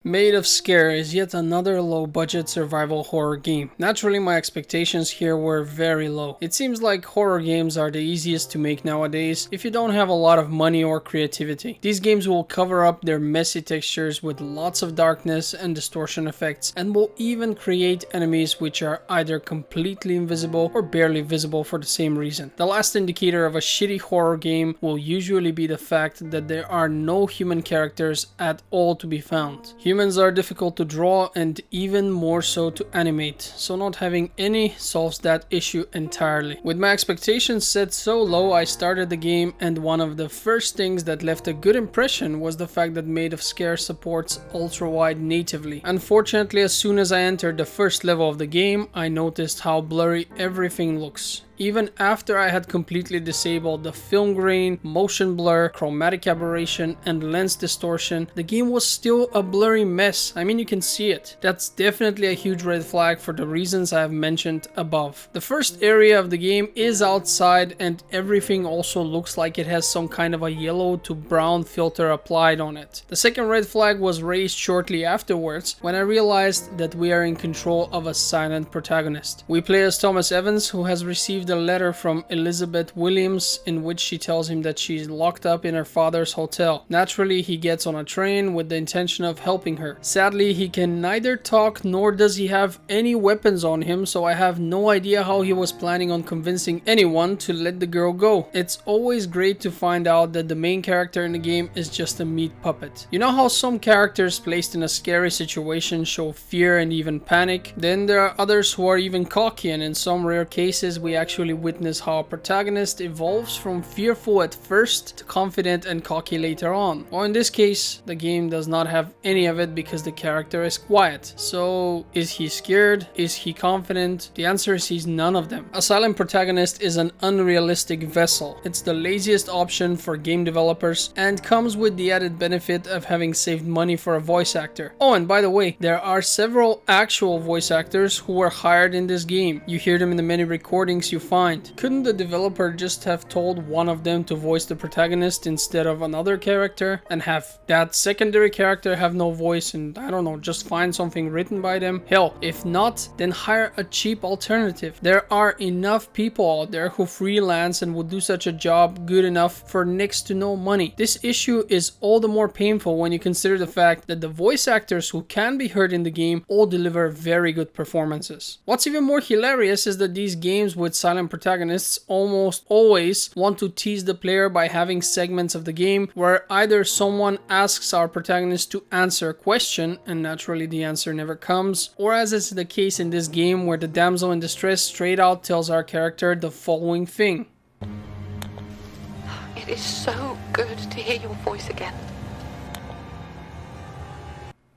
Maid of Sker is yet another low-budget survival horror game. Naturally, my expectations here were very low. It seems like horror games are the easiest to make nowadays if you don't have a lot of money or creativity. These games will cover up their messy textures with lots of darkness and distortion effects, and will even create enemies which are either completely invisible or barely visible for the same reason. The last indicator of a shitty horror game will usually be the fact that there are no human characters at all to be found. Humans are difficult to draw and even more so to animate, so not having any solves that issue entirely. With my expectations set so low, I started the game, and one of the first things that left a good impression was the fact that Maid of Sker supports Ultrawide natively. Unfortunately, as soon as I entered the first level of the game, I noticed how blurry everything looks. Even after I had completely disabled the film grain, motion blur, chromatic aberration, and lens distortion, the game was still a blurry mess. I mean, you can see it. That's definitely a huge red flag for the reasons I have mentioned above. The first area of the game is outside, and everything also looks like it has some kind of a yellow to brown filter applied on it. The second red flag was raised shortly afterwards when I realized that we are in control of a silent protagonist. We play as Thomas Evans, who has received a letter from Elizabeth Williams in which she tells him that she's locked up in her father's hotel. Naturally, he gets on a train with the intention of helping her. Sadly, he can neither talk nor does he have any weapons on him, so I have no idea how he was planning on convincing anyone to let the girl go. It's always great to find out that the main character in the game is just a meat puppet. You know how some characters placed in a scary situation show fear and even panic? Then there are others who are even cocky, and in some rare cases we actually witness how a protagonist evolves from fearful at first to confident and cocky later on. Or in this case, the game does not have any of it because the character is quiet. So is he scared? Is he confident? The answer is he's none of them. A silent protagonist is an unrealistic vessel. It's the laziest option for game developers and comes with the added benefit of having saved money for a voice actor. Oh, and by the way, there are several actual voice actors who were hired in this game. You hear them in the many recordings you find. Couldn't the developer just have told one of them to voice the protagonist instead of another character, and have that secondary character have no voice, and I don't know, just find something written by them? Hell, if not, then hire a cheap alternative. There are enough people out there who freelance and would do such a job good enough for next to no money. This issue is all the more painful when you consider the fact that the voice actors who can be heard in the game all deliver very good performances. What's even more hilarious is that these games with silent protagonists almost always want to tease the player by having segments of the game where either someone asks our protagonist to answer a question and naturally the answer never comes, or as is the case in this game where the damsel in distress straight out tells our character the following thing. It is so good to hear your voice again.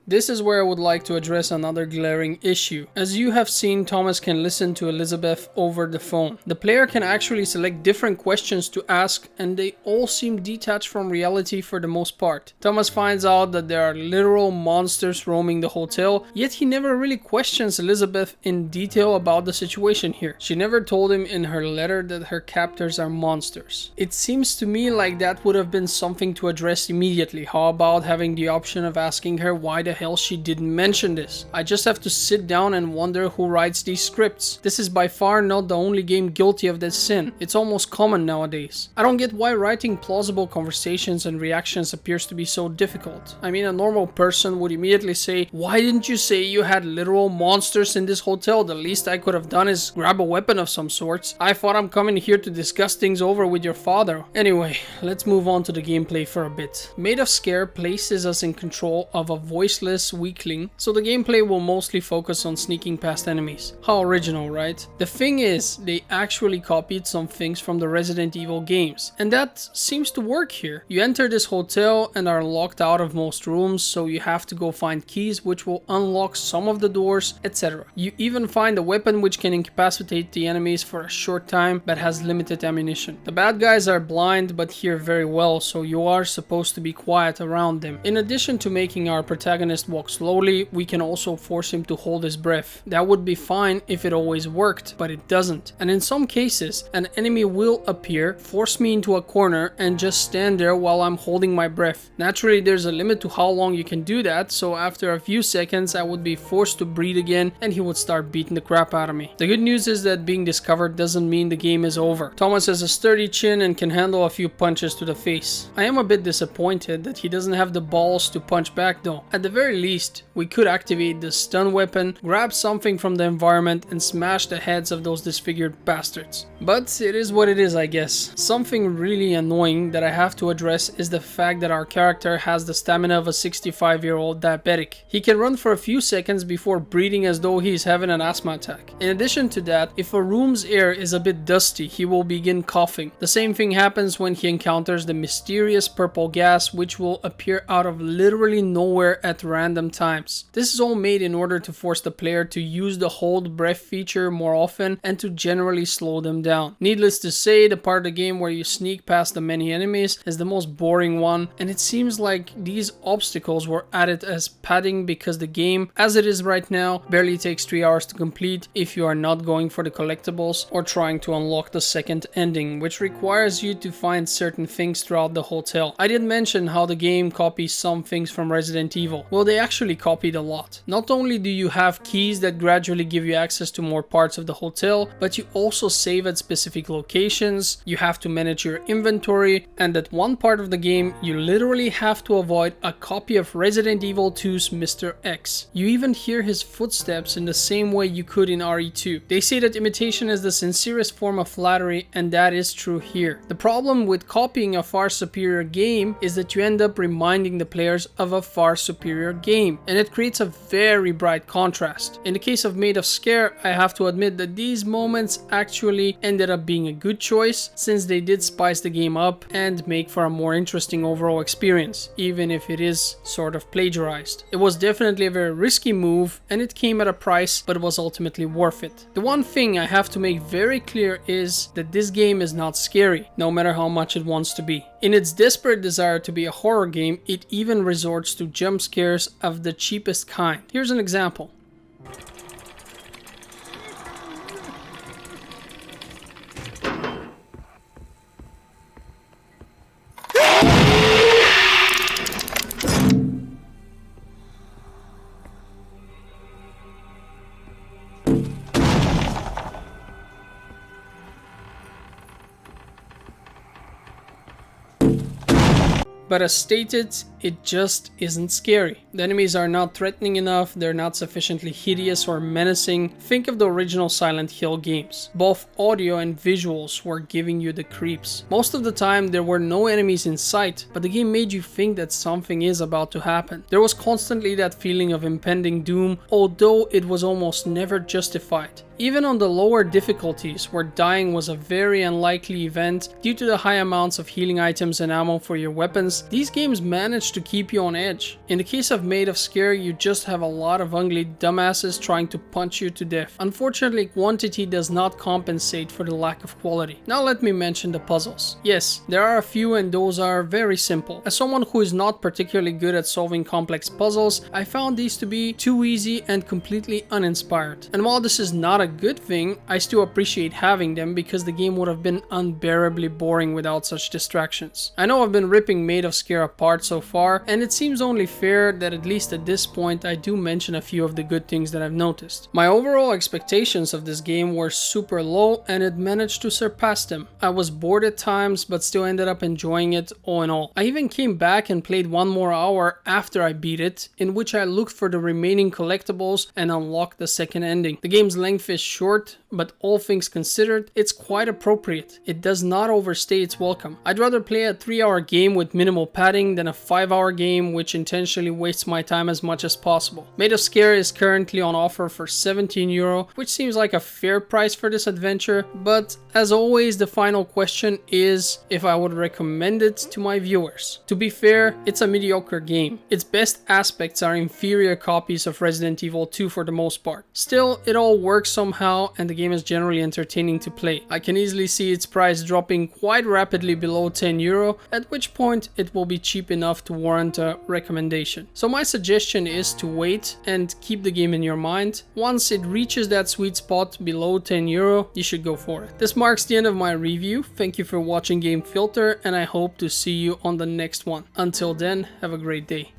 This is where I would like to address another glaring issue. As you have seen, Thomas can listen to Elizabeth over the phone. The player can actually select different questions to ask, and they all seem detached from reality for the most part. Thomas finds out that there are literal monsters roaming the hotel, yet he never really questions Elizabeth in detail about the situation here. She never told him in her letter that her captors are monsters. It seems to me like that would have been something to address immediately. How about having the option of asking her why the hell she didn't mention this? I just have to sit down and wonder who writes these scripts. This is by far not the only game guilty of this sin. It's almost common nowadays. I don't get why writing plausible conversations and reactions appears to be so difficult. I mean, a normal person would immediately say, why didn't you say you had literal monsters in this hotel? The least I could have done is grab a weapon of some sorts. I thought I'm coming here to discuss things over with your father. Anyway, let's move on to the gameplay for a bit. Maid of Sker places us in control of a voiceless weakling, so the gameplay will mostly focus on sneaking past enemies. How original, right? The thing is, they actually copied some things from the Resident Evil games, and that seems to work here. You enter this hotel and are locked out of most rooms, so you have to go find keys which will unlock some of the doors, etc. You even find a weapon which can incapacitate the enemies for a short time but has limited ammunition. The bad guys are blind but hear very well, so you are supposed to be quiet around them. In addition to making our protagonist protagonist walks slowly, we can also force him to hold his breath. That would be fine if it always worked, but it doesn't. And in some cases, an enemy will appear, force me into a corner, and just stand there while I'm holding my breath. Naturally, there's a limit to how long you can do that, so after a few seconds I would be forced to breathe again and he would start beating the crap out of me. The good news is that being discovered doesn't mean the game is over. Thomas has a sturdy chin and can handle a few punches to the face. I am a bit disappointed that he doesn't have the balls to punch back though. At the very least, we could activate the stun weapon, grab something from the environment and smash the heads of those disfigured bastards. But it is what it is, I guess. Something really annoying that I have to address is the fact that our character has the stamina of a 65-year-old diabetic. He can run for a few seconds before breathing as though he's having an asthma attack. In addition to that, if a room's air is a bit dusty, he will begin coughing. The same thing happens when he encounters the mysterious purple gas which will appear out of literally nowhere at random times. This is all made in order to force the player to use the hold breath feature more often and to generally slow them down. Needless to say, the part of the game where you sneak past the many enemies is the most boring one, and it seems like these obstacles were added as padding because the game, as it is right now, barely takes 3 hours to complete if you are not going for the collectibles or trying to unlock the second ending, which requires you to find certain things throughout the hotel. I did mention how the game copies some things from Resident Evil. Well, they actually copied a lot. Not only do you have keys that gradually give you access to more parts of the hotel, but you also save at specific locations, you have to manage your inventory, and at one part of the game, you literally have to avoid a copy of Resident Evil 2's Mr. X. You even hear his footsteps in the same way you could in RE2. They say that imitation is the sincerest form of flattery, and that is true here. The problem with copying a far superior game is that you end up reminding the players of a far superior game, and it creates a very bright contrast. In the case of Maid of Sker, I have to admit that these moments actually ended up being a good choice, since they did spice the game up and make for a more interesting overall experience, even if it is sort of plagiarized. It was definitely a very risky move, and it came at a price, but it was ultimately worth it. The one thing I have to make very clear is that this game is not scary, no matter how much it wants to be. In its desperate desire to be a horror game, it even resorts to jump scares of the cheapest kind. Here's an example. But as stated, it just isn't scary. The enemies are not threatening enough, they're not sufficiently hideous or menacing. Think of the original Silent Hill games. Both audio and visuals were giving you the creeps. Most of the time there were no enemies in sight, but the game made you think that something is about to happen. There was constantly that feeling of impending doom, although it was almost never justified. Even on the lower difficulties, where dying was a very unlikely event due to the high amounts of healing items and ammo for your weapons, these games managed to keep you on edge. In the case of Maid of Sker, you just have a lot of ugly dumbasses trying to punch you to death. Unfortunately, quantity does not compensate for the lack of quality. Now let me mention the puzzles. Yes, there are a few, and those are very simple. As someone who is not particularly good at solving complex puzzles, I found these to be too easy and completely uninspired. And while this is not a good thing, I still appreciate having them because the game would have been unbearably boring without such distractions. I know I've been ripping Maid of Sker apart so far, and it seems only fair that at least at this point I do mention a few of the good things that I've noticed. My overall expectations of this game were super low, and it managed to surpass them. I was bored at times, but still ended up enjoying it all in all. I even came back and played one more hour after I beat it, in which I looked for the remaining collectibles and unlocked the second ending. The game's length is short, but all things considered, it's quite appropriate. It does not overstay its welcome. I'd rather play a 3-hour game with minimal padding than a 5-hour game which intentionally wastes my time as much as possible. Maid of Sker is currently on offer for €17, which seems like a fair price for this adventure, but as always, the final question is if I would recommend it to my viewers. To be fair, it's a mediocre game. Its best aspects are inferior copies of Resident Evil 2 for the most part. Still, it all works somehow, and the game is generally entertaining to play. I can easily see its price dropping quite rapidly below €10, at which point it will be cheap enough to warrant a recommendation. So my suggestion is to wait and keep the game in your mind. Once it reaches that sweet spot below 10 euro, you should go for it. This marks the end of my review. Thank you for watching Game Filter, and I hope to see you on the next one. Until then, have a great day.